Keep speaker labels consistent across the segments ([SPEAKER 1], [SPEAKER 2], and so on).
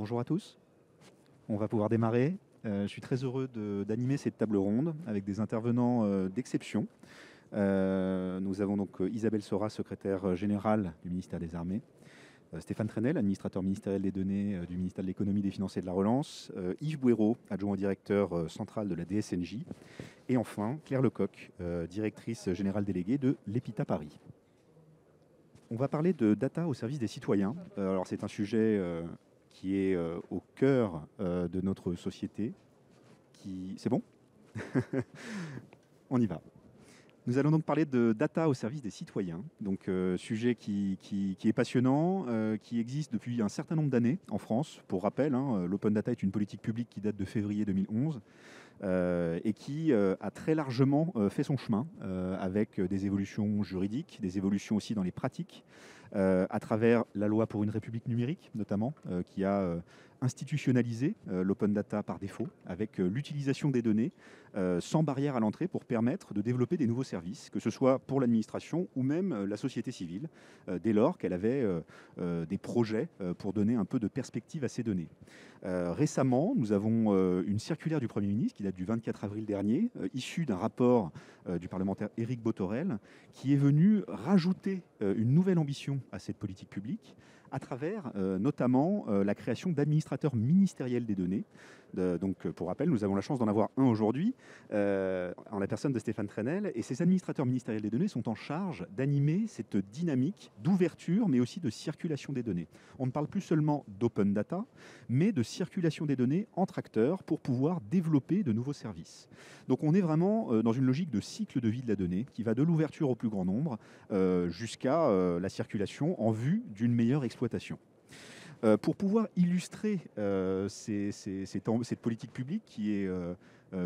[SPEAKER 1] Bonjour à tous, on va pouvoir démarrer. Je suis très heureux d'animer cette table ronde avec des intervenants d'exception. Nous avons donc Isabelle Sora, secrétaire générale du ministère des Armées, Stéphane Trenel, administrateur ministériel des données du ministère de l'économie, des finances et de la relance, Yves Bouéraud, adjoint au directeur central de la DSNJ, et enfin Claire Lecoq, directrice générale déléguée de l'EPITA Paris. On va parler de data au service des citoyens. Alors c'est un sujet qui est au cœur de notre société. C'est bon? On y va. Nous allons donc parler de data au service des citoyens, donc sujet qui est passionnant, qui existe depuis un certain nombre d'années en France. Pour rappel, l'open data est une politique publique qui date de février 2011 et qui a très largement fait son chemin avec des évolutions juridiques, des évolutions aussi dans les pratiques, à travers la loi pour une République numérique notamment, qui a institutionnalisé l'open data par défaut, avec l'utilisation des données sans barrière à l'entrée pour permettre de développer des nouveaux services, que ce soit pour l'administration ou même la société civile, dès lors qu'elle avait des projets pour donner un peu de perspective à ces données. Récemment, nous avons une circulaire du Premier ministre qui date du 24 avril dernier, issue d'un rapport du parlementaire Éric Bothorel, qui est venu rajouter une nouvelle ambition à cette politique publique, à travers notamment la création d'administrateurs ministériels des données. Donc, pour rappel, nous avons la chance d'en avoir un aujourd'hui, en la personne de Stéphane Trenel, et ces administrateurs ministériels des données sont en charge d'animer cette dynamique d'ouverture, mais aussi de circulation des données. On ne parle plus seulement d'open data, mais de circulation des données entre acteurs pour pouvoir développer de nouveaux services. Donc, on est vraiment dans une logique de cycle de vie de la donnée, qui va de l'ouverture au plus grand nombre jusqu'à la circulation en vue d'une meilleure exploitation. Pour pouvoir illustrer cette politique publique qui est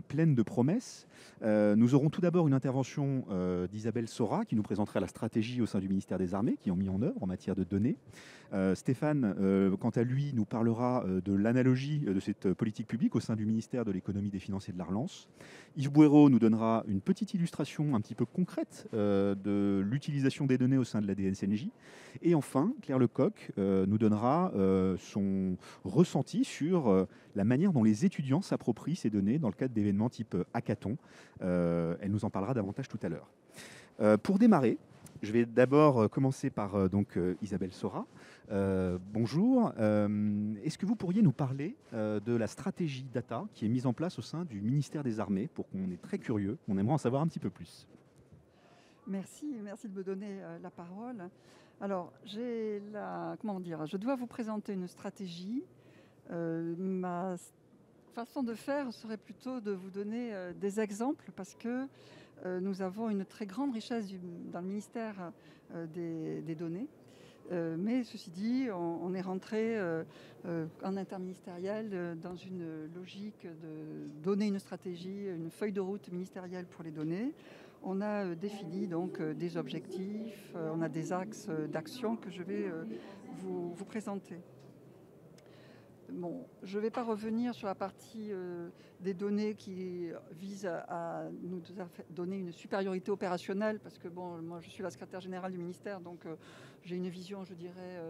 [SPEAKER 1] pleine de promesses, nous aurons tout d'abord une intervention d'Isabelle Sora qui nous présentera la stratégie au sein du ministère des Armées qui ont mis en œuvre en matière de données. Stéphane, quant à lui, nous parlera de l'analogie de cette politique publique au sein du ministère de l'économie, des finances et de la relance. Yves Bouéraud nous donnera une petite illustration un petit peu concrète de l'utilisation des données au sein de la DSNJ. Et enfin, Claire Lecoq nous donnera son ressenti sur la manière dont les étudiants s'approprient ces données dans le cadre d'événements type hackathon. Elle nous en parlera davantage tout à l'heure. Pour démarrer, je vais d'abord commencer par Isabelle Sora. Bonjour. Est-ce que vous pourriez nous parler de la stratégie data qui est mise en place au sein du ministère des Armées, pour qu'on est très curieux, on aimerait en savoir un petit peu plus.
[SPEAKER 2] Merci de me donner la parole. Alors, je dois vous présenter une stratégie. Ma façon de faire serait plutôt de vous donner des exemples parce que nous avons une très grande richesse dans le ministère des données. Mais ceci dit, on est rentré en interministériel dans une logique de donner une stratégie, une feuille de route ministérielle pour les données. On a défini donc des objectifs, on a des axes d'action que je vais vous présenter. Bon, je ne vais pas revenir sur la partie des données qui vise à nous donner une supériorité opérationnelle, parce que bon, moi je suis la secrétaire générale du ministère, donc j'ai une vision, je dirais,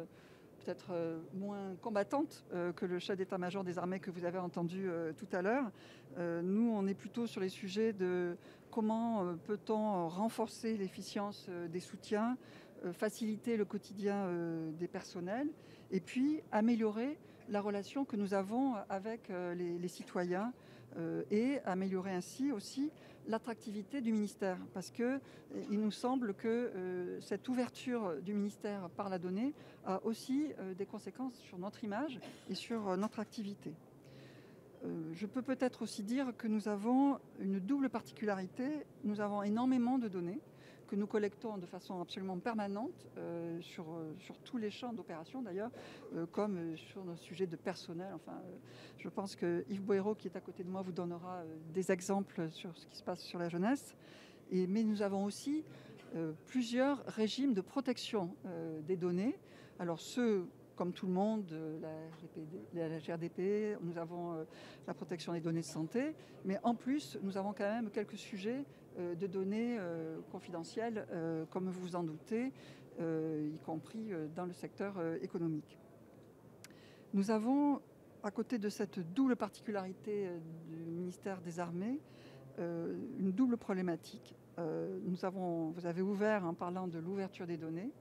[SPEAKER 2] peut-être moins combattante que le chef d'état-major des armées que vous avez entendu tout à l'heure. Nous, on est plutôt sur les sujets de comment peut-on renforcer l'efficience des soutiens, faciliter le quotidien des personnels, et puis améliorer la relation que nous avons avec les citoyens et améliorer ainsi aussi l'attractivité du ministère. Parce qu'il nous semble que cette ouverture du ministère par la donnée a aussi des conséquences sur notre image et sur notre activité. Je peux peut-être aussi dire que nous avons une double particularité. Nous avons énormément de données que nous collectons de façon absolument permanente sur tous les champs d'opération d'ailleurs, comme sur nos sujets de personnel. Enfin, je pense que Yves Bouéraud, qui est à côté de moi, vous donnera des exemples sur ce qui se passe sur la jeunesse. Mais nous avons aussi plusieurs régimes de protection des données. Alors ceux, comme tout le monde, la GRDP, nous avons la protection des données de santé, mais en plus, nous avons quand même quelques sujets de données confidentielles, comme vous vous en doutez, y compris dans le secteur économique. Nous avons à côté de cette double particularité du ministère des Armées, une double problématique. Vous avez ouvert en parlant de l'ouverture des données,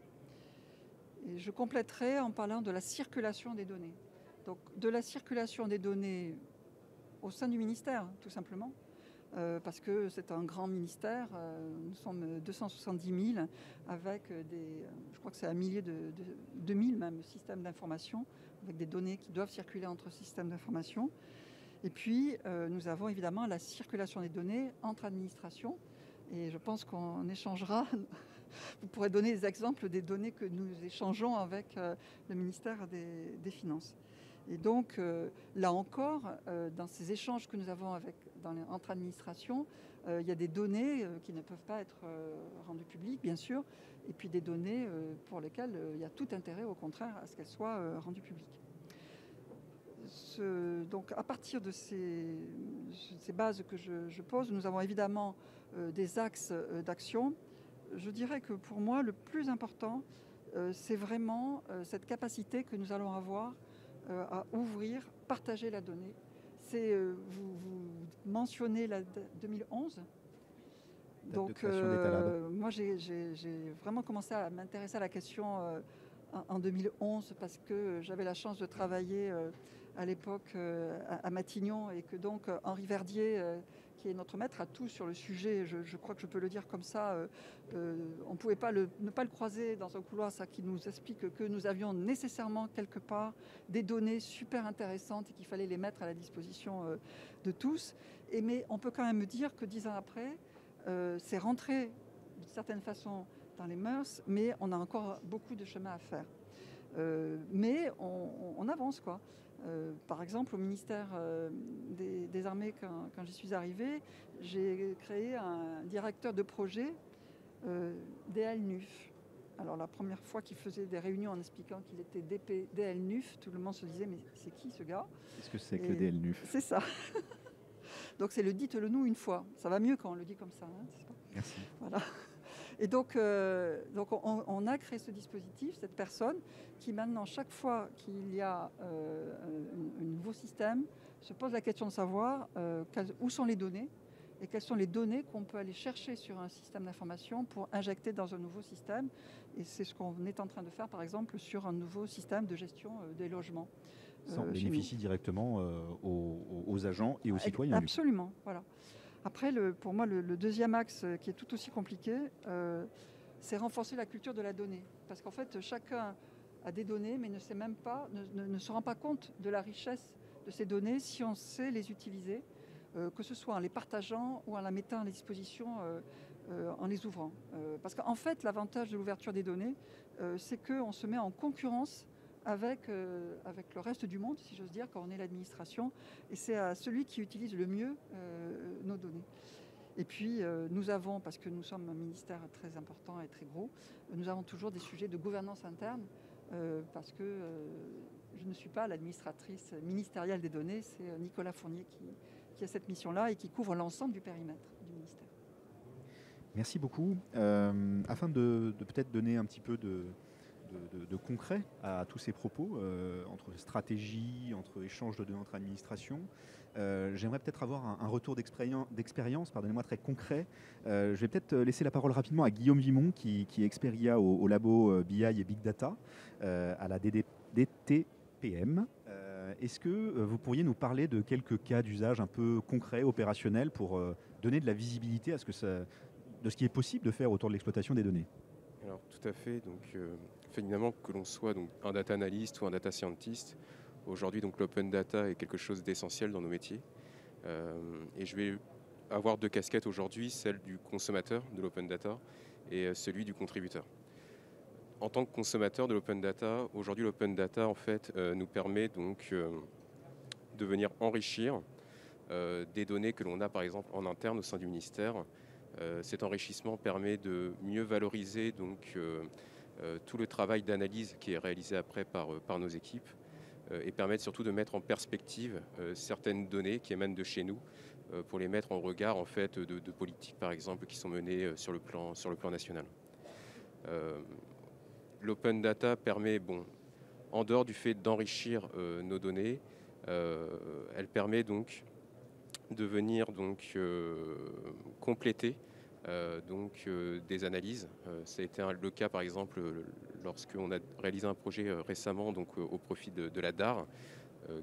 [SPEAKER 2] et je compléterai en parlant de la circulation des données. Donc de la circulation des données au sein du ministère, tout simplement, parce que c'est un grand ministère, nous sommes 270 000, avec je crois que c'est un millier de 2000 même systèmes d'information, avec des données qui doivent circuler entre systèmes d'information. Et puis, nous avons évidemment la circulation des données entre administrations, et je pense qu'on échangera. Vous pourrez donner des exemples des données que nous échangeons avec le ministère des Finances. Et donc, là encore, dans ces échanges que nous avons entre administrations, il y a des données qui ne peuvent pas être rendues publiques, bien sûr, et puis des données pour lesquelles il y a tout intérêt, au contraire, à ce qu'elles soient rendues publiques. Donc, à partir de ces bases que je pose, nous avons évidemment des axes d'action. Je dirais que pour moi, le plus important, c'est vraiment cette capacité que nous allons avoir à ouvrir, partager la donnée. Vous mentionnez la 2011. Donc, moi, j'ai vraiment commencé à m'intéresser à la question en 2011 parce que j'avais la chance de travailler à l'époque à Matignon, et que donc Henri Verdier, qui est notre maître à tout sur le sujet, je crois que je peux le dire comme ça, on ne pouvait pas ne pas le croiser dans un couloir, ça qui nous explique que nous avions nécessairement quelque part des données super intéressantes et qu'il fallait les mettre à la disposition de tous. Mais on peut quand même dire que 10 ans après, c'est rentré d'une certaine façon dans les mœurs, mais on a encore beaucoup de chemin à faire. Mais on avance, quoi. Par exemple, au ministère des Armées, quand j'y suis arrivée, j'ai créé un directeur de projet DLNUF. Alors la première fois qu'il faisait des réunions en expliquant qu'il était DP DLNUF, tout le monde se disait mais c'est qui ce gars?
[SPEAKER 1] Qu'est-ce que c'est que le DLNUF?
[SPEAKER 2] C'est ça. Donc c'est le dites-le nous une fois. Ça va mieux quand on le dit comme ça, hein, n'est-ce pas?
[SPEAKER 1] Merci.
[SPEAKER 2] Voilà. Et donc on a créé ce dispositif, cette personne qui maintenant, chaque fois qu'il y a un nouveau système, se pose la question de savoir où sont les données et quelles sont les données qu'on peut aller chercher sur un système d'information pour injecter dans un nouveau système. Et c'est ce qu'on est en train de faire, par exemple, sur un nouveau système de gestion des logements.
[SPEAKER 1] Ça en bénéficie directement aux agents et aux citoyens.
[SPEAKER 2] Absolument, voilà. Après, pour moi, le deuxième axe qui est tout aussi compliqué, c'est renforcer la culture de la donnée. Parce qu'en fait, chacun a des données, mais ne se rend pas compte de la richesse de ces données si on sait les utiliser, que ce soit en les partageant ou en la mettant à la disposition en les ouvrant. Parce qu'en fait, l'avantage de l'ouverture des données, c'est qu'on se met en concurrence avec le reste du monde, si j'ose dire, quand on est l'administration, et c'est à celui qui utilise le mieux nos données. Et puis nous avons, parce que nous sommes un ministère très important et très gros, nous avons toujours des sujets de gouvernance interne, parce que je ne suis pas l'administratrice ministérielle des données, c'est Nicolas Fournier qui a cette mission-là et qui couvre l'ensemble du périmètre du ministère.
[SPEAKER 1] Merci beaucoup. Afin de peut-être donner un petit peu de concret à tous ces propos, entre stratégie, entre échange de données entre administrations. J'aimerais peut-être avoir un retour d'expérience, pardonnez-moi, très concret. Je vais peut-être laisser la parole rapidement à Guillaume Vimon, qui est expert IA au labo BI et Big Data, à la DTPM. Est-ce que vous pourriez nous parler de quelques cas d'usage un peu concrets, opérationnels, pour donner de la visibilité à de ce qui est possible de faire autour de l'exploitation des données?
[SPEAKER 3] Alors tout à fait. Donc évidemment, que l'on soit donc un data analyst ou un data scientist, aujourd'hui donc l'open data est quelque chose d'essentiel dans nos métiers. Et je vais avoir deux casquettes aujourd'hui, celle du consommateur de l'open data et celui du contributeur. En tant que consommateur de l'open data, aujourd'hui l'open data en fait nous permet donc de venir enrichir des données que l'on a par exemple en interne au sein du ministère. Cet enrichissement permet de mieux valoriser donc tout le travail d'analyse qui est réalisé après par nos équipes et permettre surtout de mettre en perspective certaines données qui émanent de chez nous pour les mettre en regard en fait de politiques par exemple qui sont menées sur le plan national. L'open data permet, en dehors du fait d'enrichir nos données, Elle permet donc de venir donc, compléter des analyses. Ça a été le cas par exemple lorsqu'on a réalisé un projet récemment donc, au profit de la DAR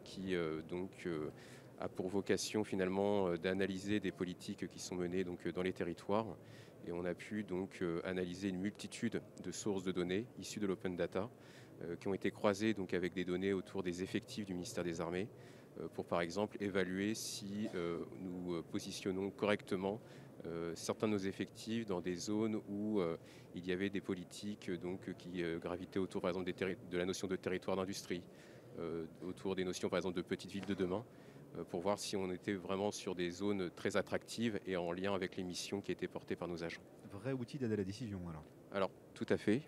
[SPEAKER 3] qui a pour vocation finalement d'analyser des politiques qui sont menées donc, dans les territoires. Et on a pu donc analyser une multitude de sources de données issues de l'open data qui ont été croisées donc, avec des données autour des effectifs du ministère des Armées pour par exemple évaluer si nous positionnons correctement certains de nos effectifs dans des zones où il y avait des politiques qui gravitaient autour par exemple de la notion de territoire d'industrie, autour des notions par exemple de petites villes de demain, pour voir si on était vraiment sur des zones très attractives et en lien avec les missions qui étaient portées par nos agents.
[SPEAKER 1] Vrai outil d'aide à la décision alors.
[SPEAKER 3] Alors tout à fait.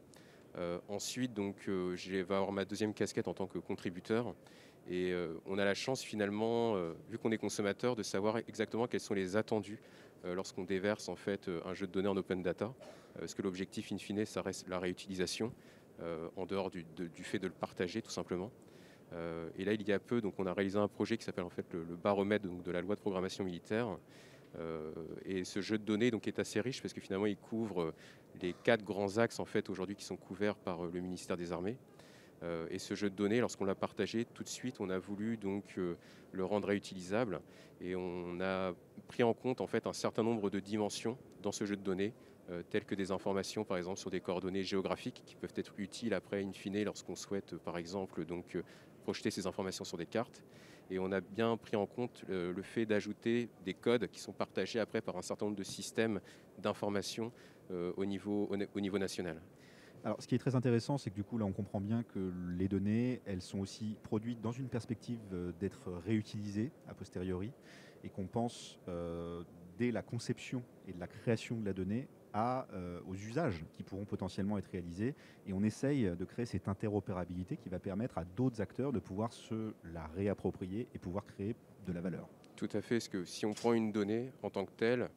[SPEAKER 3] Ensuite je vais avoir ma deuxième casquette en tant que contributeur. Et on a la chance finalement, vu qu'on est consommateur, de savoir exactement quels sont les attendus lorsqu'on déverse en fait un jeu de données en open data. Parce que l'objectif in fine, ça reste la réutilisation, en dehors du fait de le partager tout simplement. Et là, il y a peu, donc, on a réalisé un projet qui s'appelle en fait le baromètre donc, de la loi de programmation militaire. Et ce jeu de données donc, est assez riche parce que finalement, il couvre les 4 grands axes en fait aujourd'hui qui sont couverts par le ministère des Armées. Et ce jeu de données, lorsqu'on l'a partagé, tout de suite, on a voulu donc le rendre réutilisable et on a pris en compte en fait un certain nombre de dimensions dans ce jeu de données, telles que des informations par exemple sur des coordonnées géographiques qui peuvent être utiles après in fine lorsqu'on souhaite par exemple donc projeter ces informations sur des cartes. Et on a bien pris en compte le fait d'ajouter des codes qui sont partagés après par un certain nombre de systèmes d'information au niveau national.
[SPEAKER 1] Alors, ce qui est très intéressant, c'est que du coup, là, on comprend bien que les données, elles sont aussi produites dans une perspective d'être réutilisées a posteriori, et qu'on pense dès la conception et de la création de la donnée aux usages qui pourront potentiellement être réalisés. Et on essaye de créer cette interopérabilité qui va permettre à d'autres acteurs de pouvoir se la réapproprier et pouvoir créer de la valeur.
[SPEAKER 3] Tout à fait, parce que si on prend une donnée en tant que telle,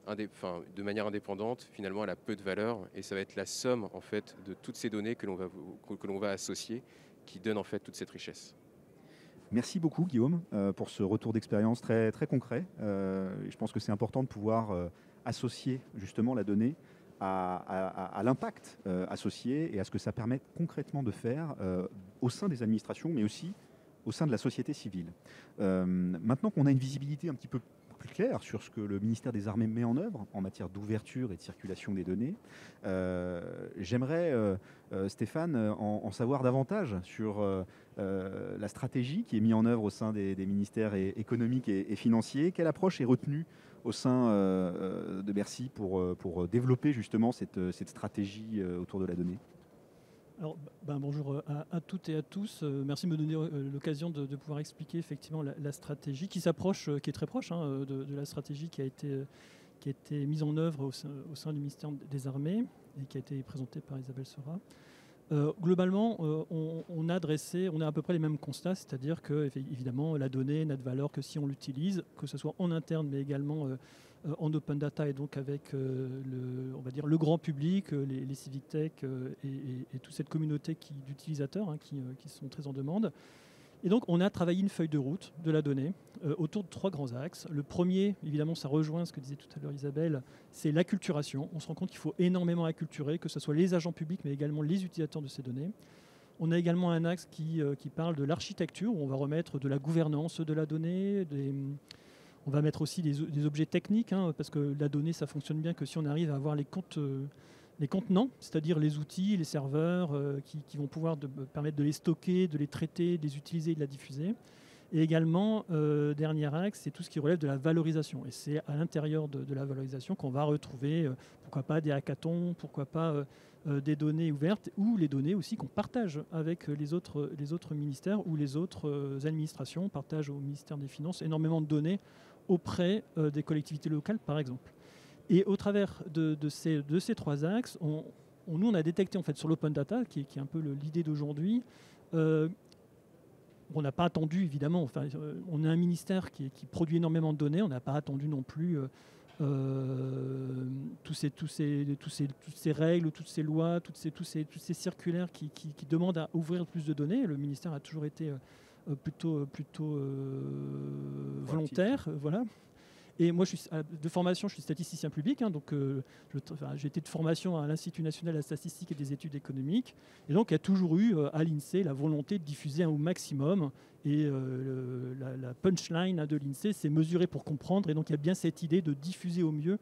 [SPEAKER 3] de manière indépendante, finalement, elle a peu de valeur et ça va être la somme en fait de toutes ces données que l'on va associer qui donne en fait toute cette richesse.
[SPEAKER 1] Merci beaucoup Guillaume pour ce retour d'expérience très, très concret. Je pense que c'est important de pouvoir associer justement la donnée à l'impact associé et à ce que ça permet concrètement de faire au sein des administrations, mais aussi au sein de la société civile. Maintenant qu'on a une visibilité un petit peu plus clair sur ce que le ministère des Armées met en œuvre en matière d'ouverture et de circulation des données. J'aimerais, Stéphane, en savoir davantage sur la stratégie qui est mise en œuvre au sein des ministères économiques et financiers. Quelle approche est retenue au sein de Bercy pour développer justement cette stratégie autour de la donnée ?
[SPEAKER 4] Alors, bonjour à toutes et à tous. Merci de me donner l'occasion de pouvoir expliquer effectivement la stratégie qui s'approche, qui est très proche de la stratégie qui a été mise en œuvre au sein du ministère des Armées et qui a été présentée par Isabelle Sera. Globalement, on a à peu près les mêmes constats, c'est-à-dire que évidemment la donnée n'a de valeur que si on l'utilise, que ce soit en interne mais également en open data et donc avec le grand public, les civic tech et toute cette communauté d'utilisateurs qui sont très en demande. Et donc on a travaillé une feuille de route de la donnée autour de 3 grands axes. Le premier, évidemment, ça rejoint ce que disait tout à l'heure Isabelle, c'est l'acculturation. On se rend compte qu'il faut énormément acculturer, que ce soit les agents publics mais également les utilisateurs de ces données. On a également un axe qui parle de l'architecture, où on va remettre de la gouvernance de la donnée, on va mettre aussi des objets techniques, parce que la donnée, ça fonctionne bien que si on arrive à avoir les contenants, c'est-à-dire les outils, les serveurs qui vont pouvoir permettre de les stocker, de les traiter, de les utiliser et de la diffuser. Et également, dernier axe, c'est tout ce qui relève de la valorisation. Et c'est à l'intérieur de la valorisation qu'on va retrouver, pourquoi pas des hackathons, pourquoi pas des données ouvertes, ou les données aussi qu'on partage avec les autres ministères ou les autres administrations. On partage au ministère des Finances énormément de données auprès des collectivités locales, par exemple. Et au travers de ces 3 axes, nous, on a détecté en fait, sur l'open data, qui est un peu l'idée d'aujourd'hui, on n'a pas attendu, évidemment, on est un ministère qui produit énormément de données, on n'a pas attendu non plus toutes ces règles, toutes ces lois, toutes ces circulaires qui demandent à ouvrir plus de données. Le ministère a toujours été plutôt volontaire. Voilà. Et moi, de formation, je suis statisticien public, hein, donc j'ai été de formation à l'Institut national de la statistique et des études économiques. Et donc, il y a toujours eu à l'INSEE la volonté de diffuser au maximum. Et la punchline de l'INSEE, c'est mesurer pour comprendre. Et donc, il y a bien cette idée de diffuser au mieux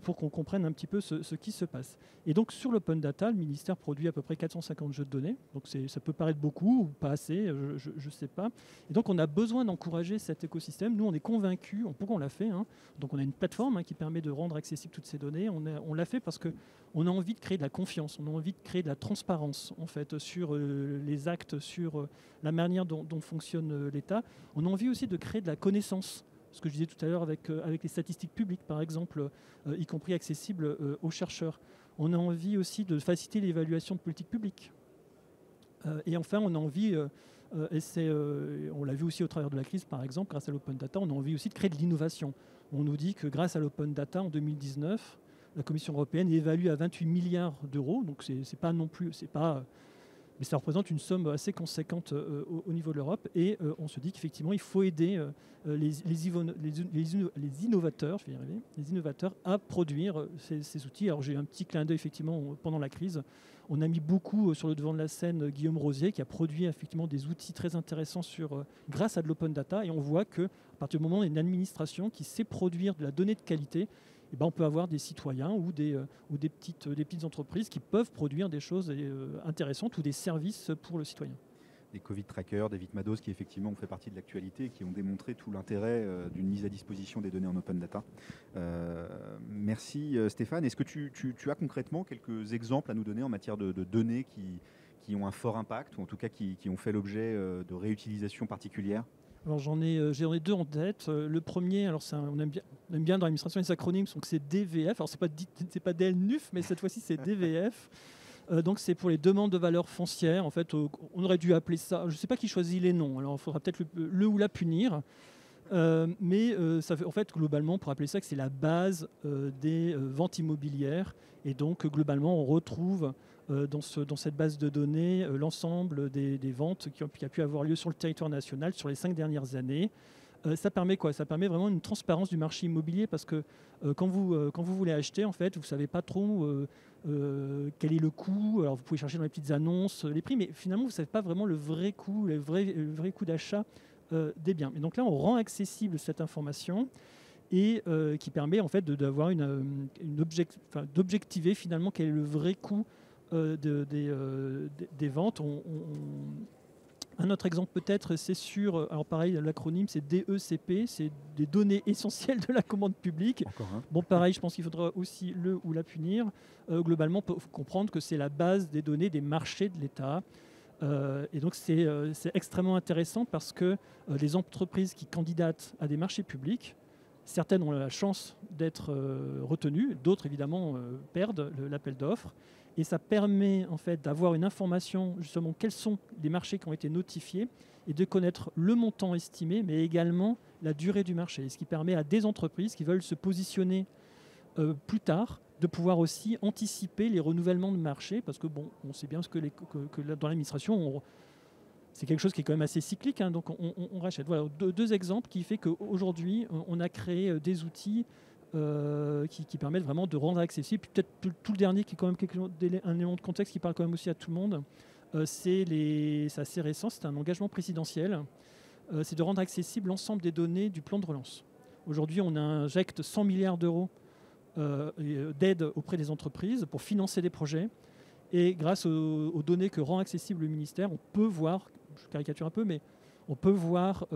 [SPEAKER 4] pour qu'on comprenne un petit peu ce qui se passe. Et donc sur l'open data, le ministère produit à peu près 450 jeux de données. Donc ça peut paraître beaucoup ou pas assez, je ne sais pas. Et donc on a besoin d'encourager cet écosystème. Nous, on est convaincus, pourquoi on l'a fait, hein. Donc on a une plateforme qui permet de rendre accessibles toutes ces données. On l'a fait parce qu'on a envie de créer de la confiance, on a envie de créer de la transparence en fait, sur les actes, sur la manière dont fonctionne l'État. On a envie aussi de créer de la connaissance. Ce que je disais tout à l'heure avec les statistiques publiques, par exemple, y compris accessibles aux chercheurs. On a envie aussi de faciliter l'évaluation de politiques publiques. Et enfin, on a envie, on l'a vu aussi au travers de la crise, par exemple, grâce à l'open data, on a envie aussi de créer de l'innovation. On nous dit que grâce à l'open data, en 2019, la Commission européenne évalue à 28 milliards d'euros, donc c'est pas non plus, mais ça représente une somme assez conséquente au niveau de l'Europe. Et on se dit qu'effectivement, il faut aider les innovateurs, je vais y arriver, les innovateurs à produire ces outils. Alors j'ai eu un petit clin d'œil effectivement pendant la crise. On a mis beaucoup sur le devant de la scène Guillaume Rosier qui a produit effectivement des outils très intéressants grâce à de l'open data. Et on voit qu'à partir du moment où il y a une administration qui sait produire de la donnée de qualité, eh ben, on peut avoir des citoyens ou des petites entreprises qui peuvent produire des choses intéressantes ou des services pour le citoyen.
[SPEAKER 1] Des Covid trackers, des Vitmados qui effectivement ont fait partie de l'actualité et qui ont démontré tout l'intérêt d'une mise à disposition des données en open data. Merci Stéphane. Est-ce que tu as concrètement quelques exemples à nous donner en matière de données qui ont un fort impact ou en tout cas qui ont fait l'objet de réutilisation particulière ?
[SPEAKER 4] Alors j'en ai deux en tête. Le premier, alors on aime bien dans l'administration les acronymes, donc c'est DVF. Alors c'est pas DLNUF, mais cette fois-ci c'est DVF. Donc c'est pour les demandes de valeur foncière. En fait, on aurait dû appeler ça. Je ne sais pas qui choisit les noms. Alors il faudra peut-être le ou la punir. Mais ça fait, en fait, globalement, pour appeler ça, que c'est la base des ventes immobilières. Et donc, globalement, on retrouve dans cette base de données l'ensemble des ventes qui a pu avoir lieu sur le territoire national sur les 5 dernières années. Ça permet quoi ? Ça permet vraiment une transparence du marché immobilier parce que quand vous voulez acheter, en fait, vous ne savez pas trop quel est le coût. Alors, vous pouvez chercher dans les petites annonces les prix, mais finalement, vous ne savez pas vraiment le vrai coût, le vrai coût d'achat des biens. Et donc là, on rend accessible cette information et qui permet en fait d'avoir d'objectiver finalement quel est le vrai coût des ventes. Un autre exemple peut-être, c'est alors pareil, l'acronyme c'est DECP, c'est des données essentielles de la commande publique. Bon pareil, je pense qu'il faudra aussi le ou la punir. Globalement, il faut comprendre que c'est la base des données des marchés de l'État. Et donc c'est extrêmement intéressant parce que les entreprises qui candidatent à des marchés publics, certaines ont la chance d'être retenues, d'autres évidemment perdent l'appel d'offres. Et ça permet en fait d'avoir une information justement quels sont les marchés qui ont été notifiés et de connaître le montant estimé, mais également la durée du marché. Ce qui permet à des entreprises qui veulent se positionner plus tard de pouvoir aussi anticiper les renouvellements de marché, parce que bon, on sait bien que dans l'administration, c'est quelque chose qui est quand même assez cyclique, hein, donc on rachète. Voilà, deux exemples qui fait qu'aujourd'hui, on a créé des outils qui permettent vraiment de rendre accessible. Puis peut-être tout le dernier qui est quand même un élément de contexte qui parle quand même aussi à tout le monde, c'est assez récent, c'est un engagement présidentiel, c'est de rendre accessible l'ensemble des données du plan de relance. Aujourd'hui, on injecte 100 milliards d'euros d'aide auprès des entreprises pour financer des projets. Et grâce aux données que rend accessible le ministère, on peut voir, je caricature un peu, mais on peut voir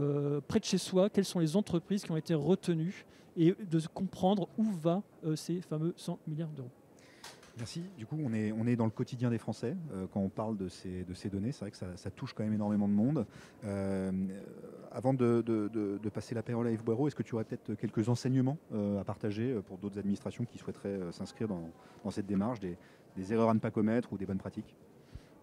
[SPEAKER 4] près de chez soi quelles sont les entreprises qui ont été retenues et de comprendre où va ces fameux 100 milliards d'euros.
[SPEAKER 1] Merci. Du coup, on est dans le quotidien des Français quand on parle de ces données. C'est vrai que ça touche quand même énormément de monde. Avant de passer la parole à Yves Boireau, est-ce que tu aurais peut-être quelques enseignements à partager pour d'autres administrations qui souhaiteraient s'inscrire dans cette démarche, des erreurs à ne pas commettre ou des bonnes pratiques ?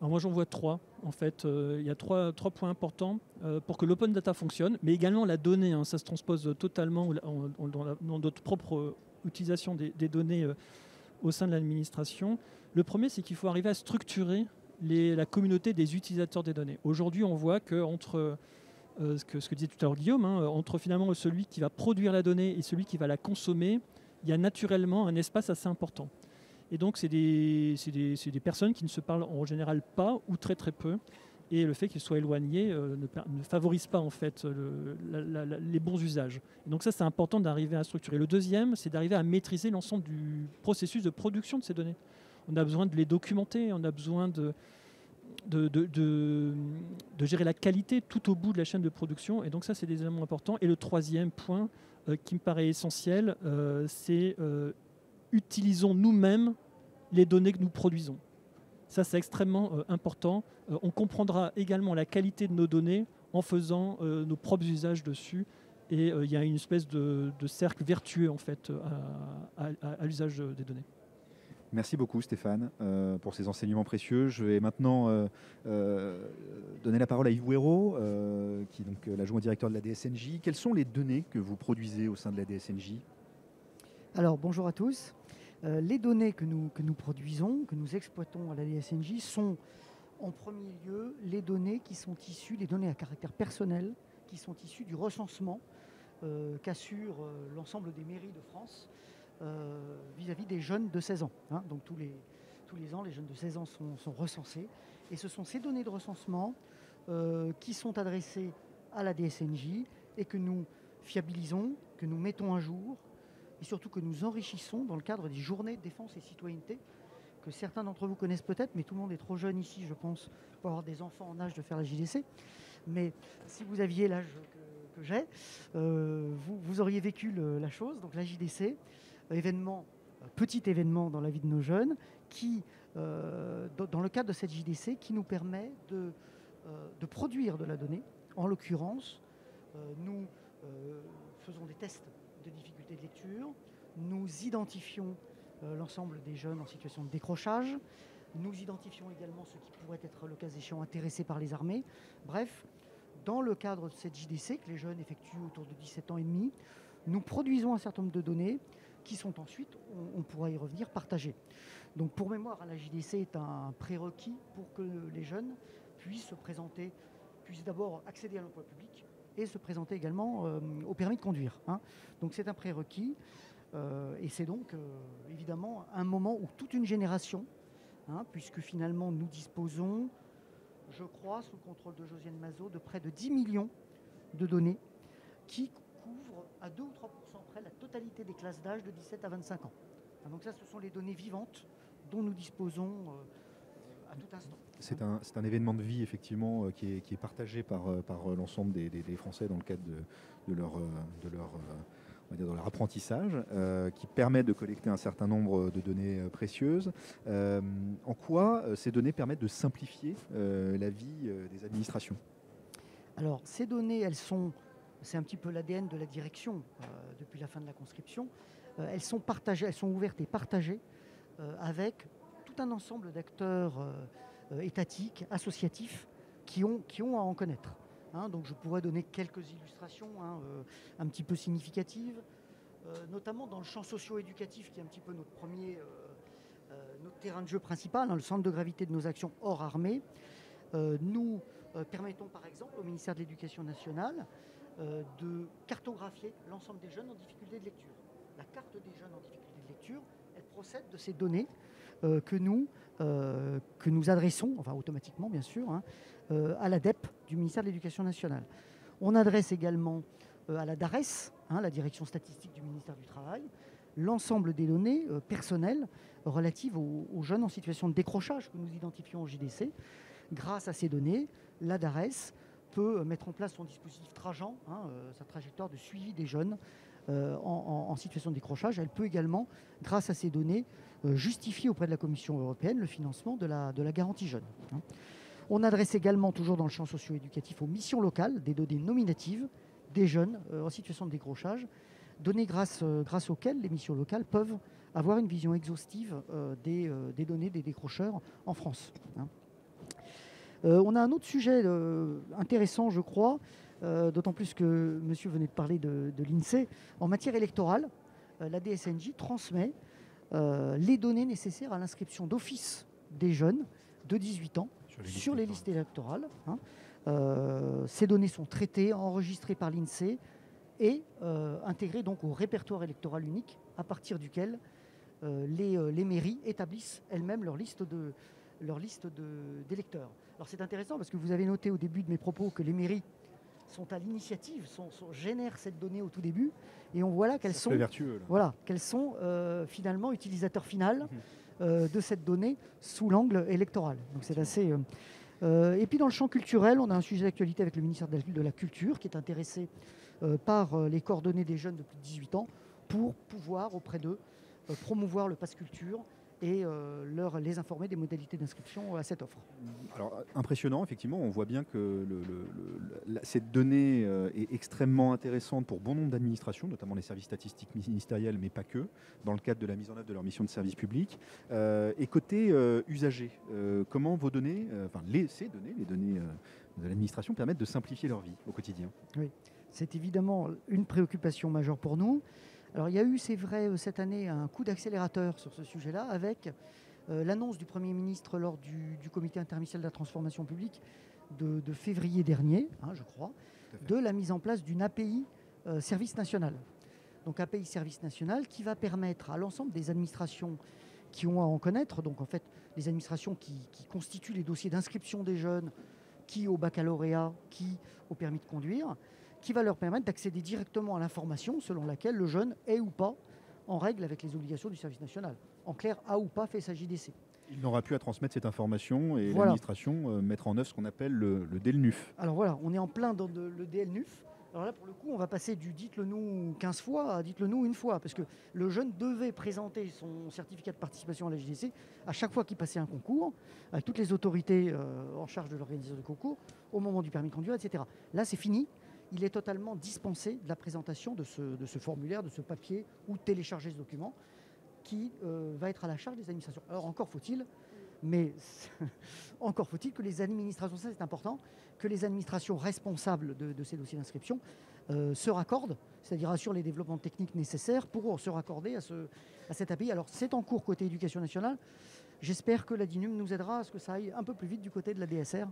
[SPEAKER 4] Alors moi j'en vois 3. En fait, il y a trois points importants pour que l'open data fonctionne, mais également la donnée. Hein, ça se transpose totalement dans notre propre utilisation des données au sein de l'administration. Le premier, c'est qu'il faut arriver à structurer la communauté des utilisateurs des données. Aujourd'hui, on voit qu'entre ce que disait tout à l'heure Guillaume, entre finalement celui qui va produire la donnée et celui qui va la consommer, il y a naturellement un espace assez important. Et donc c'est des personnes qui ne se parlent en général pas ou très très peu. Et le fait qu'ils soient éloignés ne favorise pas en fait les bons usages. Et donc ça, c'est important d'arriver à structurer. Le deuxième, c'est d'arriver à maîtriser l'ensemble du processus de production de ces données. On a besoin de les documenter, on a besoin de gérer la qualité tout au bout de la chaîne de production. Et donc ça, c'est des éléments importants. Et le troisième point qui me paraît essentiel, c'est utilisons nous-mêmes les données que nous produisons. Ça, c'est extrêmement important. On comprendra également la qualité de nos données en faisant nos propres usages dessus. Et il y a une espèce de cercle vertueux en fait, à l'usage des données.
[SPEAKER 1] Merci beaucoup Stéphane pour ces enseignements précieux. Je vais maintenant donner la parole à Yves Ouéraud, qui est donc l'adjoint directeur de la DSNJ. Quelles sont les données que vous produisez au sein de la DSNJ ?
[SPEAKER 5] Alors bonjour à tous. Les données que nous produisons, que nous exploitons à la DSNJ sont en premier lieu les données qui sont issues, les données à caractère personnel, qui sont issues du recensement qu'assure l'ensemble des mairies de France vis-à-vis des jeunes de 16 ans. Donc tous les ans, les jeunes de 16 ans sont recensés. Et ce sont ces données de recensement qui sont adressées à la DSNJ et que nous fiabilisons, que nous mettons à jour, et surtout que nous enrichissons dans le cadre des journées de défense et citoyenneté, que certains d'entre vous connaissent peut-être, mais tout le monde est trop jeune ici, je pense, pour avoir des enfants en âge de faire la JDC. Mais si vous aviez l'âge que j'ai, vous auriez vécu la chose. Donc la JDC, petit événement dans la vie de nos jeunes, qui, dans le cadre de cette JDC, qui nous permet de produire de la donnée. En l'occurrence, nous faisons des tests de difficultés de lecture, nous identifions l'ensemble des jeunes en situation de décrochage, nous identifions également ceux qui pourraient être, le cas échéant, intéressés par les armées. Bref, dans le cadre de cette JDC que les jeunes effectuent autour de 17 ans et demi, nous produisons un certain nombre de données qui sont ensuite, on pourra y revenir, partagées. Donc pour mémoire, la JDC est un prérequis pour que les jeunes puissent se présenter, puissent d'abord accéder à l'emploi public, et se présenter également au permis de conduire. Donc c'est un prérequis et c'est donc évidemment un moment où toute une génération, puisque finalement nous disposons, je crois, sous le contrôle de Josiane Mazot, de près de 10 millions de données qui couvrent à 2 ou 3% près la totalité des classes d'âge de 17 à 25 ans. Donc ça, ce sont les données vivantes dont nous disposons à tout instant.
[SPEAKER 1] C'est un événement de vie, effectivement, qui est partagé par l'ensemble des Français dans le cadre de leur apprentissage, qui permet de collecter un certain nombre de données précieuses. En quoi ces données permettent de simplifier la vie des administrations ?
[SPEAKER 5] Alors, ces données, c'est un petit peu l'ADN de la direction depuis la fin de la conscription. Elles sont partagées, elles sont ouvertes et partagées avec tout un ensemble d'acteurs étatiques, associatifs, qui ont à en connaître. Donc je pourrais donner quelques illustrations un petit peu significatives, notamment dans le champ socio-éducatif, qui est un petit peu notre terrain de jeu principal, le centre de gravité de nos actions hors armée. Nous permettons par exemple au ministère de l'Éducation nationale de cartographier l'ensemble des jeunes en difficulté de lecture. La carte des jeunes en difficulté de lecture, elle procède de ces données que nous adressons, enfin automatiquement bien sûr, à l'ADEP du ministère de l'Éducation nationale. On adresse également à la DARES, la direction statistique du ministère du Travail, l'ensemble des données personnelles relatives aux jeunes en situation de décrochage que nous identifions au JDC. Grâce à ces données, la DARES peut mettre en place son dispositif Trajan, sa trajectoire de suivi des jeunes en situation de décrochage. Elle peut également, grâce à ces données, justifier auprès de la Commission européenne le financement de la garantie jeune. On adresse également, toujours dans le champ socio-éducatif, aux missions locales, des données nominatives des jeunes en situation de décrochage, données grâce auxquelles les missions locales peuvent avoir une vision exhaustive des données des décrocheurs en France. On a un autre sujet intéressant, je crois, d'autant plus que monsieur venait de parler de l'INSEE. En matière électorale, la DSNJ transmet les données nécessaires à l'inscription d'office des jeunes de 18 ans sur les listes électorales. Ces données sont traitées, enregistrées par l'INSEE et intégrées donc au répertoire électoral unique, à partir duquel les mairies établissent elles-mêmes leur liste d'électeurs. Alors c'est intéressant parce que vous avez noté au début de mes propos que les mairies sont à l'initiative, génèrent cette donnée au tout début, et on voit là qu'elles sont,
[SPEAKER 1] vertueux, là.
[SPEAKER 5] voilà, qu'elles sont finalement utilisateurs finales de cette donnée sous l'angle électoral. Donc c'est assez... et puis dans le champ culturel, on a un sujet d'actualité avec le ministère de la Culture qui est intéressé par les coordonnées des jeunes de plus de 18 ans pour pouvoir auprès d'eux promouvoir le pass culture et les informer des modalités d'inscription à cette offre.
[SPEAKER 1] Alors, impressionnant, effectivement, on voit bien que cette donnée est extrêmement intéressante pour bon nombre d'administrations, notamment les services statistiques ministériels, mais pas que, dans le cadre de la mise en œuvre de leur mission de service public. Et côté usager, comment vos données, les données de l'administration permettent de simplifier leur vie au quotidien?
[SPEAKER 5] Oui, c'est évidemment une préoccupation majeure pour nous. Alors il y a eu, c'est vrai, cette année, un coup d'accélérateur sur ce sujet-là, avec l'annonce du Premier ministre lors du comité interministériel de la transformation publique de février dernier, je crois, de la mise en place d'une API service national. Donc API service national qui va permettre à l'ensemble des administrations qui ont à en connaître, donc en fait les administrations qui constituent les dossiers d'inscription des jeunes, qui au baccalauréat, qui au permis de conduire, qui va leur permettre d'accéder directement à l'information selon laquelle le jeune est ou pas en règle avec les obligations du service national. En clair, a ou pas fait sa JDC.
[SPEAKER 1] Il n'aura plus à transmettre cette information et
[SPEAKER 5] voilà.
[SPEAKER 1] L'administration mettre en œuvre ce qu'on appelle le DELNUF.
[SPEAKER 5] Alors voilà, on est en plein dans le DLNUF. Alors là, pour le coup, on va passer du dites-le nous 15 fois à dites-le nous une fois, parce que le jeune devait présenter son certificat de participation à la JDC à chaque fois qu'il passait un concours, avec toutes les autorités en charge de l'organisation du concours, au moment du permis de conduire, etc. Là, c'est fini. Il est totalement dispensé de la présentation de ce formulaire, de ce papier, ou de télécharger ce document, qui va être à la charge des administrations. Alors encore faut-il, encore faut-il que les administrations, ça c'est important, que les administrations responsables de ces dossiers d'inscription se raccordent, c'est-à-dire assurent les développements techniques nécessaires pour se raccorder à cette API. Alors c'est en cours côté éducation nationale. J'espère que la DINUM nous aidera à ce que ça aille un peu plus vite du côté de la DSR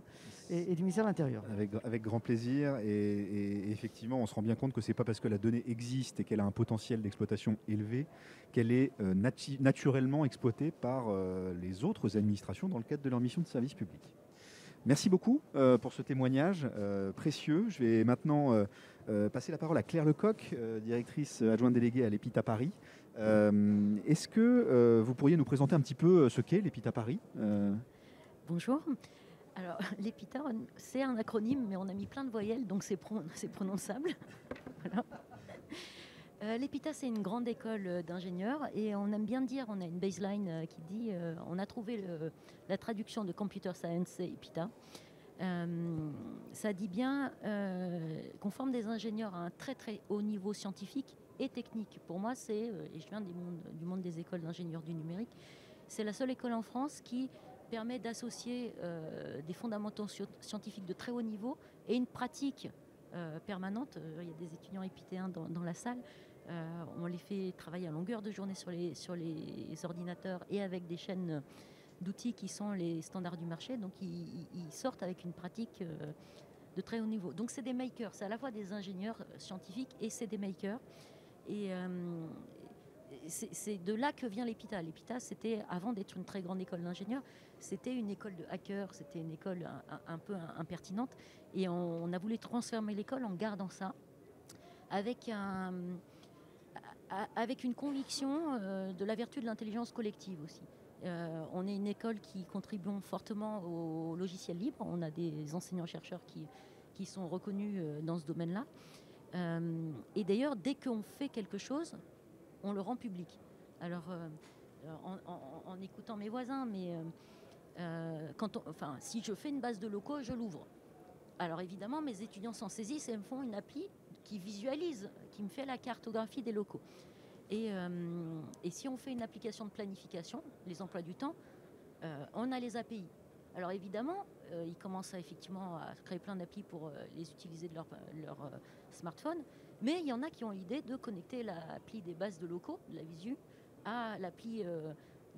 [SPEAKER 5] et du ministère de l'Intérieur.
[SPEAKER 1] Avec grand plaisir. Et effectivement, on se rend bien compte que ce n'est pas parce que la donnée existe et qu'elle a un potentiel d'exploitation élevé qu'elle est naturellement exploitée par les autres administrations dans le cadre de leur mission de service public. Merci beaucoup pour ce témoignage précieux. Je vais maintenant passer la parole à Claire Lecoq, directrice adjointe déléguée à l'EPITA Paris. Est-ce que vous pourriez nous présenter un petit peu ce qu'est l'EPITA Paris?
[SPEAKER 6] Bonjour. Alors, l'EPITA, c'est un acronyme, mais on a mis plein de voyelles, donc c'est prononçable. Voilà. L'EPITA, c'est une grande école d'ingénieurs, et on aime bien dire, on a une baseline qui dit, on a trouvé la traduction de Computer Science et EPITA. Ça dit bien qu'on forme des ingénieurs à un très très haut niveau scientifique et technique. Pour moi, et je viens du monde des écoles d'ingénieurs du numérique, c'est la seule école en France qui permet d'associer des fondamentaux scientifiques de très haut niveau et une pratique permanente. Il y a des étudiants épitéens dans la salle. On les fait travailler à longueur de journée sur les ordinateurs et avec des chaînes d'outils qui sont les standards du marché. Donc, ils sortent avec une pratique de très haut niveau. Donc, c'est des makers. C'est à la fois des ingénieurs scientifiques et c'est des makers. Et c'est de là que vient l'EPITA. L'EPITA, c'était, avant d'être une très grande école d'ingénieurs, c'était une école de hackers, c'était une école un peu impertinente. Et on a voulu transformer l'école en gardant ça, avec une conviction de la vertu de l'intelligence collective aussi. On est une école qui contribue fortement au logiciel libre. On a des enseignants-chercheurs qui sont reconnus dans ce domaine-là. Et d'ailleurs, dès qu'on fait quelque chose, on le rend public. Alors, en écoutant mes voisins, mais si je fais une base de locaux, je l'ouvre. Alors évidemment, mes étudiants s'en saisissent et me font une appli qui visualise, qui me fait la cartographie des locaux. Et si on fait une application de planification, les emplois du temps, on a les API. Alors évidemment, ils commencent effectivement à créer plein d'applis pour les utiliser de leur smartphone, mais il y en a qui ont l'idée de connecter l'appli des bases de locaux, de la visu, à l'appli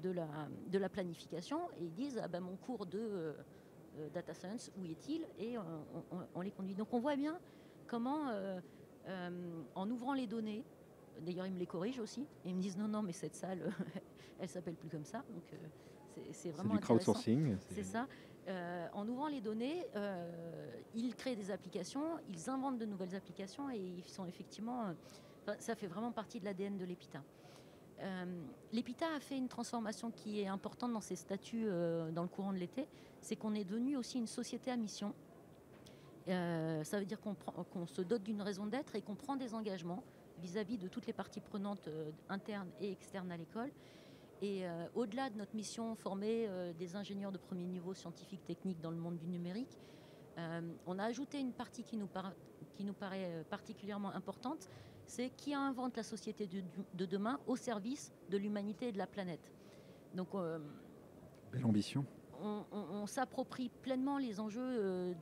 [SPEAKER 6] de la planification, et ils disent mon cours de data science, où est-il? Et on les conduit. Donc on voit bien comment, en ouvrant les données, d'ailleurs ils me les corrigent aussi, et ils me disent non, mais cette salle, elle s'appelle plus comme ça. Donc c'est vraiment
[SPEAKER 1] du crowdsourcing.
[SPEAKER 6] C'est ça. En ouvrant les données, ils créent des applications, ils inventent de nouvelles applications et ils sont effectivement... ça fait vraiment partie de l'ADN de l'EPITA. L'EPITA a fait une transformation qui est importante dans ses statuts dans le courant de l'été, c'est qu'on est devenu aussi une société à mission. Ça veut dire qu'on se dote d'une raison d'être et qu'on prend des engagements vis-à-vis de toutes les parties prenantes internes et externes à l'école. Et au-delà de notre mission, former des ingénieurs de premier niveau scientifique, technique dans le monde du numérique, on a ajouté une partie qui nous paraît particulièrement importante, c'est qui invente la société de demain au service de l'humanité et de la planète. Donc,
[SPEAKER 1] belle ambition.
[SPEAKER 6] On s'approprie pleinement les enjeux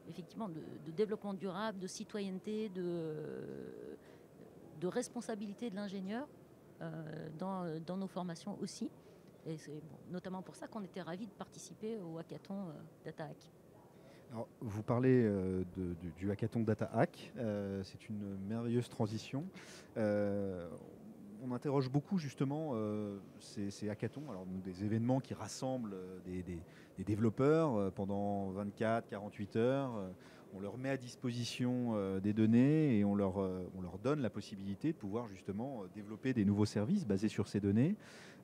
[SPEAKER 6] effectivement, de développement durable, de citoyenneté, de responsabilité de l'ingénieur. Dans nos formations aussi. Et c'est notamment pour ça qu'on était ravis de participer au hackathon Data Hack.
[SPEAKER 1] Alors, vous parlez du hackathon Data Hack. C'est une merveilleuse transition. On interroge beaucoup justement ces hackathons, alors des événements qui rassemblent des développeurs pendant 24-48 heures. On leur met à disposition des données et on leur donne la possibilité de pouvoir justement développer des nouveaux services basés sur ces données.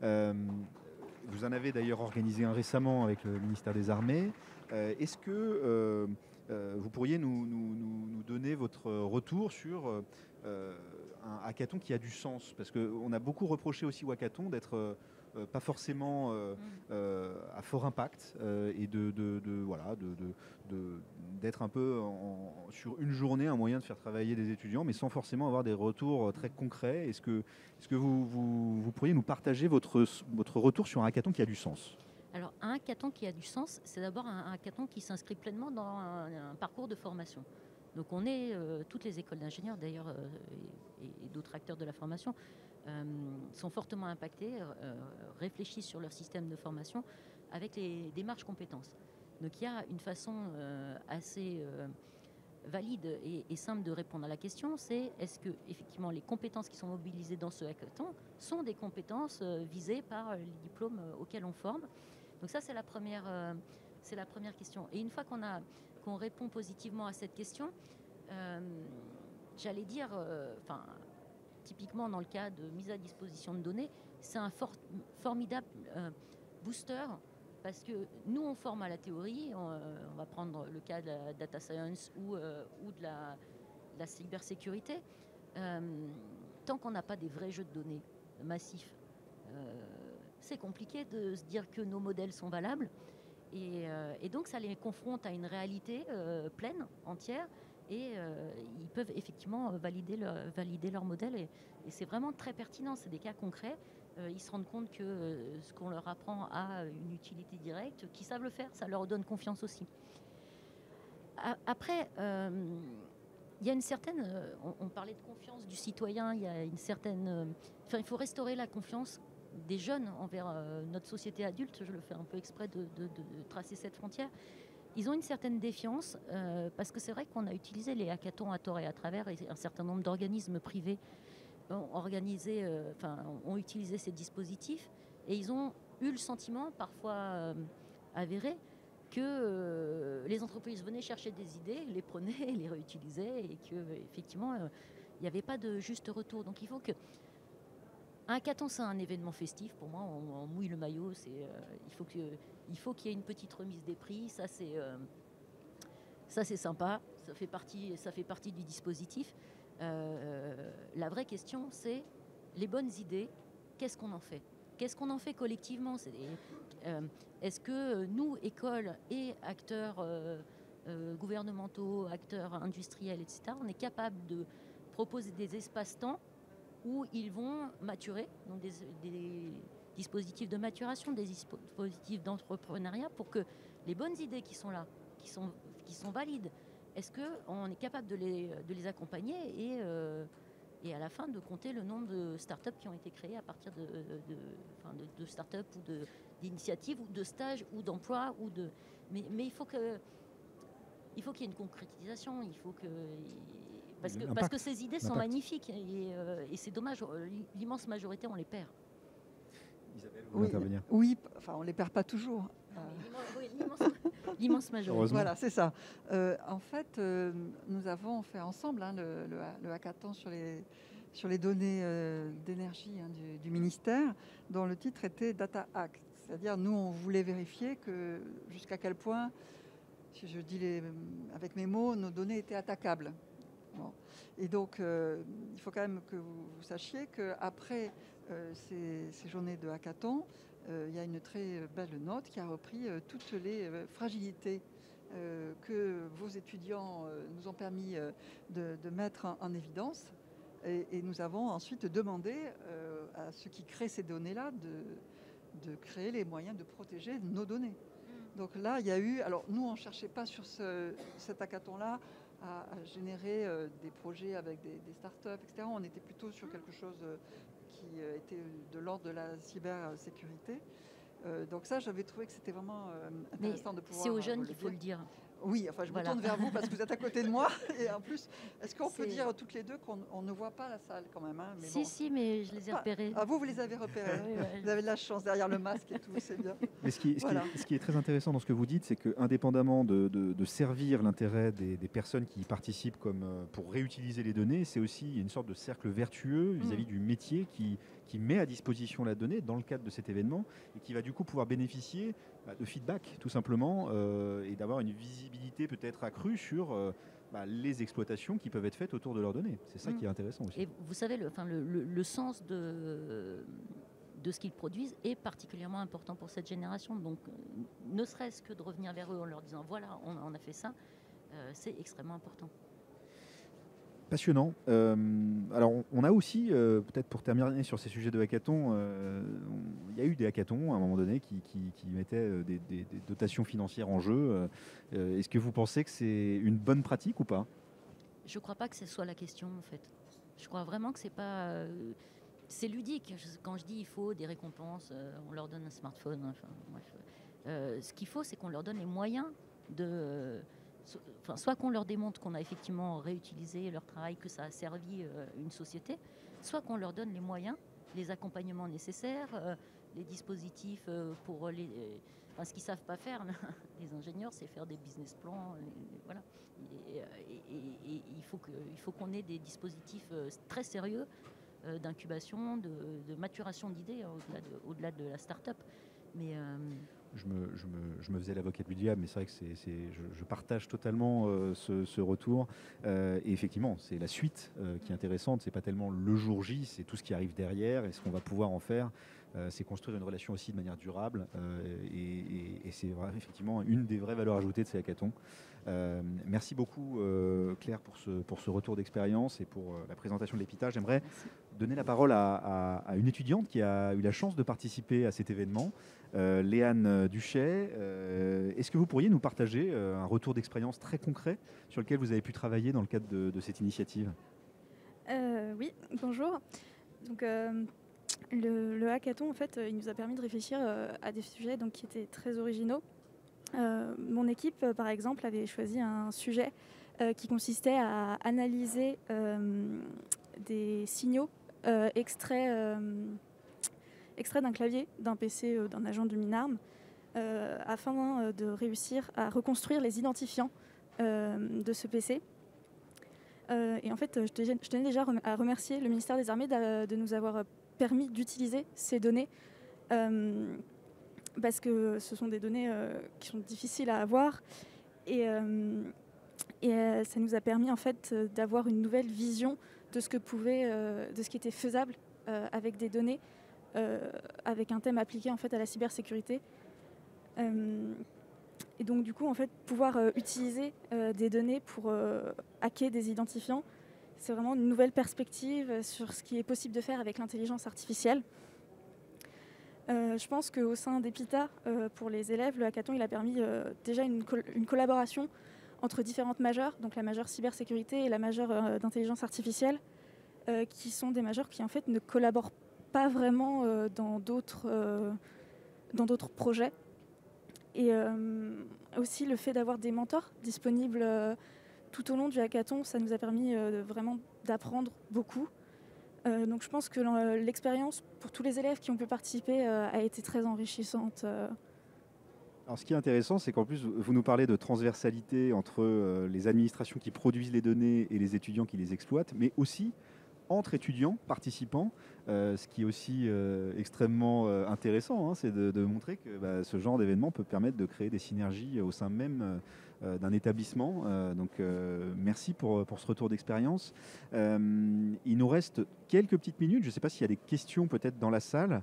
[SPEAKER 1] Vous en avez d'ailleurs organisé un récemment avec le ministère des Armées. Est-ce que vous pourriez nous donner votre retour sur un hackathon qui a du sens? Parce qu'on a beaucoup reproché aussi au hackathon d'être pas forcément à fort impact et d'être un peu sur une journée un moyen de faire travailler des étudiants, mais sans forcément avoir des retours très concrets. Est-ce que vous pourriez nous partager votre retour sur un hackathon qui a du sens?
[SPEAKER 6] Alors, un hackathon qui a du sens, c'est d'abord un hackathon qui s'inscrit pleinement dans un parcours de formation. Donc, on est, toutes les écoles d'ingénieurs d'ailleurs, et d'autres acteurs de la formation, sont fortement impactés, réfléchissent sur leur système de formation avec les démarches compétences. Donc il y a une façon assez valide et simple de répondre à la question, c'est est-ce que effectivement les compétences qui sont mobilisées dans ce hackathon sont des compétences visées par les diplômes auxquels on forme. Donc ça c'est la première question. Et une fois qu'on répond positivement à cette question, j'allais dire, typiquement dans le cas de mise à disposition de données, c'est un formidable booster parce que nous on forme à la théorie, on va prendre le cas de la data science ou de la cybersécurité. Tant qu'on n'a pas des vrais jeux de données massifs, c'est compliqué de se dire que nos modèles sont valables et donc ça les confronte à une réalité pleine, entière. Et ils peuvent effectivement valider leur modèle. Et c'est vraiment très pertinent. C'est des cas concrets. Ils se rendent compte que ce qu'on leur apprend a une utilité directe, qu'ils savent le faire. Ça leur donne confiance aussi. Après, il y a une certaine... on parlait de confiance du citoyen. Il y a une certaine... il faut restaurer la confiance des jeunes envers notre société adulte. Je le fais un peu exprès de tracer cette frontière. Ils ont une certaine défiance parce que c'est vrai qu'on a utilisé les hackathons à tort et à travers et un certain nombre d'organismes privés ont utilisé ces dispositifs et ils ont eu le sentiment, parfois avéré, que les entreprises venaient chercher des idées, les prenaient, les réutilisaient et qu'effectivement, il n'y avait pas de juste retour. Donc il faut que... Un hackathon, c'est un événement festif. Pour moi, on mouille le maillot. Il faut qu'il y ait une petite remise des prix. Ça, c'est sympa. Ça fait partie du dispositif. La vraie question, c'est les bonnes idées. Qu'est-ce qu'on en fait? Qu'est-ce qu'on en fait collectivement? Est-ce que nous, écoles et acteurs gouvernementaux, acteurs industriels, etc., on est capable de proposer des espaces-temps où ils vont maturer, donc des dispositifs de maturation, des dispositifs d'entrepreneuriat pour que les bonnes idées qui sont là, qui sont valides, est-ce qu'on est capable de les accompagner et à la fin de compter le nombre de startups qui ont été créées à partir de startups ou d'initiatives ou de stages ou d'emplois. Mais il faut qu'il y ait une concrétisation, parce que ces idées sont magnifiques et c'est dommage, l'immense majorité on les perd.
[SPEAKER 1] Isabelle, vous voulez intervenir ?
[SPEAKER 2] Oui, enfin on ne les perd pas toujours.
[SPEAKER 6] L'immense majorité.
[SPEAKER 2] Voilà, c'est ça. En fait, nous avons fait ensemble le hackathon sur les données d'énergie du ministère, dont le titre était Data Hack. C'est-à-dire, nous, on voulait vérifier jusqu'à quel point, si je dis avec mes mots, nos données étaient attaquables. Bon. Et donc, il faut quand même que vous sachiez qu'après ces journées de hackathon, il y a une très belle note qui a repris toutes les fragilités que vos étudiants nous ont permis de mettre en évidence. Et nous avons ensuite demandé à ceux qui créent ces données-là de créer les moyens de protéger nos données. Donc là, il y a eu... Alors nous, on ne cherchait pas sur cet hackathon-là à générer des projets avec des startups, etc. On était plutôt sur quelque chose qui était de l'ordre de la cybersécurité. Donc ça, j'avais trouvé que c'était vraiment intéressant de pouvoir...
[SPEAKER 6] C'est aux jeunes qu'il faut le dire.
[SPEAKER 2] Oui, enfin, je me tourne vers vous parce que vous êtes à côté de moi. Et en plus, est-ce qu'on peut dire toutes les deux qu'on ne voit pas la salle quand même, hein, mais
[SPEAKER 6] Si, mais je les ai repérés.
[SPEAKER 2] Ah, vous les avez repérés. Vous avez de la chance derrière le masque et tout, c'est bien.
[SPEAKER 1] Mais ce qui est très intéressant dans ce que vous dites, c'est qu'indépendamment de servir l'intérêt des personnes qui y participent pour réutiliser les données, c'est aussi une sorte de cercle vertueux vis-à-vis du métier qui met à disposition la donnée dans le cadre de cet événement et qui va du coup pouvoir bénéficier de feedback tout simplement et d'avoir une visibilité peut-être accrue sur les exploitations qui peuvent être faites autour de leurs données. C'est ça qui est intéressant aussi.
[SPEAKER 6] Et vous savez, le sens de ce qu'ils produisent est particulièrement important pour cette génération. Donc, ne serait-ce que de revenir vers eux en leur disant voilà, on a fait ça, c'est extrêmement important.
[SPEAKER 1] Passionnant. Alors, on a aussi, peut-être pour terminer sur ces sujets de hackathon, il y a eu des hackathons à un moment donné qui mettaient des dotations financières en jeu. Est-ce que vous pensez que c'est une bonne pratique ou pas ?
[SPEAKER 6] Je ne crois pas que ce soit la question, en fait. Je crois vraiment que c'est pas... c'est ludique. Quand je dis il faut des récompenses, on leur donne un smartphone. Enfin, bref. Ce qu'il faut, c'est qu'on leur donne les moyens de... soit qu'on leur démontre qu'on a effectivement réutilisé leur travail, que ça a servi une société, soit qu'on leur donne les moyens, les accompagnements nécessaires, les dispositifs pour ce qu'ils ne savent pas faire, les ingénieurs, c'est faire des business plans. Voilà. Et il faut qu'on ait des dispositifs très sérieux d'incubation, de maturation d'idées au-delà de la start-up. Mais...
[SPEAKER 1] Je me faisais l'avocat du diable, mais c'est vrai que je partage totalement ce retour. Et effectivement, c'est la suite qui est intéressante. C'est pas tellement le jour J, c'est tout ce qui arrive derrière et ce qu'on va pouvoir en faire. C'est construire une relation aussi de manière durable. Et c'est effectivement une des vraies valeurs ajoutées de ces hackathons. Merci beaucoup Claire pour ce retour d'expérience et pour la présentation de l'EPITA. J'aimerais donner la parole à une étudiante qui a eu la chance de participer à cet événement. Léane Duchet, est-ce que vous pourriez nous partager un retour d'expérience très concret sur lequel vous avez pu travailler dans le cadre de cette initiative ?
[SPEAKER 7] Oui, bonjour. Donc, le hackathon, en fait, il nous a permis de réfléchir à des sujets qui étaient très originaux. Mon équipe, par exemple, avait choisi un sujet qui consistait à analyser des signaux extraits d'un clavier d'un PC d'un agent du Minarme afin de réussir à reconstruire les identifiants de ce PC. Et en fait, je tenais déjà à remercier le ministère des Armées de nous avoir permis d'utiliser ces données parce que ce sont des données qui sont difficiles à avoir et ça nous a permis en fait d'avoir une nouvelle vision de ce qui était faisable avec des données, avec un thème appliqué en fait à la cybersécurité. Et donc du coup en fait pouvoir utiliser des données pour hacker des identifiants, c'est vraiment une nouvelle perspective sur ce qui est possible de faire avec l'intelligence artificielle. Je pense qu'au sein d'EPITA, pour les élèves, le hackathon il a permis déjà une collaboration entre différentes majeures, donc la majeure cybersécurité et la majeure d'intelligence artificielle, qui sont des majors qui en fait ne collaborent pas vraiment dans d'autres projets. Et aussi le fait d'avoir des mentors disponibles tout au long du hackathon, ça nous a permis vraiment d'apprendre beaucoup. Donc je pense que l'expérience pour tous les élèves qui ont pu participer a été très enrichissante.
[SPEAKER 1] Alors, ce qui est intéressant, c'est qu'en plus, vous nous parlez de transversalité entre les administrations qui produisent les données et les étudiants qui les exploitent, mais aussi entre étudiants, participants, ce qui est aussi extrêmement intéressant, hein, c'est de montrer que ce genre d'événement peut permettre de créer des synergies au sein même d'un établissement. Donc merci pour ce retour d'expérience. Il nous reste quelques petites minutes. Je ne sais pas s'il y a des questions peut-être dans la salle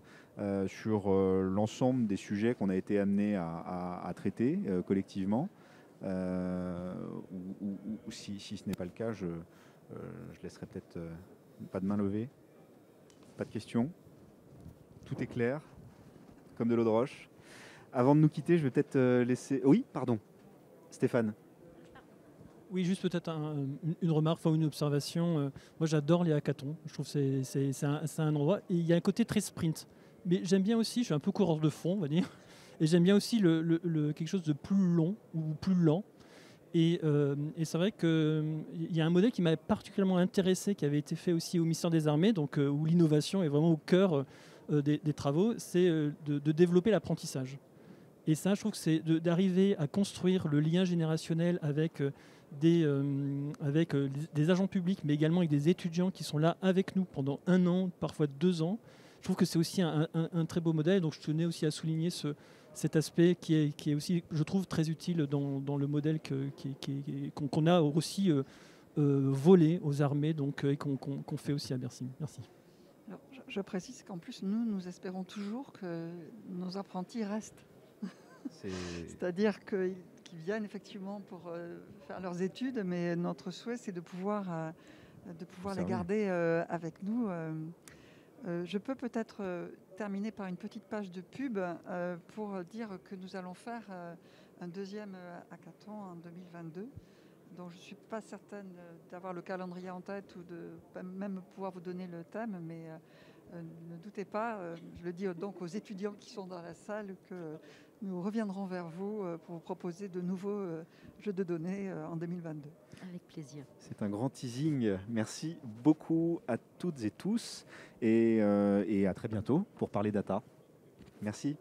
[SPEAKER 1] sur l'ensemble des sujets qu'on a été amenés à traiter collectivement. Ou si ce n'est pas le cas, je laisserai peut-être... Pas de main levée, pas de questions. Tout est clair, comme de l'eau de roche. Avant de nous quitter, je vais peut-être laisser... Oui, pardon, Stéphane.
[SPEAKER 4] Oui, juste peut-être une remarque, enfin une observation. Moi, j'adore les hackathons. Je trouve que c'est un endroit... Et il y a un côté très sprint. Mais j'aime bien aussi, je suis un peu coureur de fond, on va dire. Et j'aime bien aussi quelque chose de plus long ou plus lent. Et c'est vrai qu'il y a un modèle qui m'a particulièrement intéressé, qui avait été fait aussi au ministère des Armées, donc, où l'innovation est vraiment au cœur des travaux, c'est de développer l'apprentissage. Et ça, je trouve que c'est d'arriver à construire le lien générationnel avec des agents publics, mais également avec des étudiants qui sont là avec nous pendant 1 an, parfois 2 ans. Je trouve que c'est aussi un très beau modèle, donc je tenais aussi à souligner cet aspect qui est aussi, je trouve, très utile dans le modèle qu'on a aussi volé aux armées, donc, et qu'on fait aussi à Bercy. Merci.
[SPEAKER 2] Alors, je précise qu'en plus, nous espérons toujours que nos apprentis restent. C'est-à-dire qu'ils viennent effectivement pour faire leurs études, mais notre souhait, c'est de pouvoir les garder avec nous. Je peux peut-être terminer par une petite page de pub pour dire que nous allons faire un deuxième hackathon en 2022. Donc je ne suis pas certaine d'avoir le calendrier en tête ou de même pouvoir vous donner le thème, mais ne doutez pas, je le dis donc aux étudiants qui sont dans la salle, que nous reviendrons vers vous pour vous proposer de nouveaux jeux de données en 2022.
[SPEAKER 6] Avec plaisir.
[SPEAKER 1] C'est un grand teasing. Merci beaucoup à toutes et tous et à très bientôt pour parler data. Merci.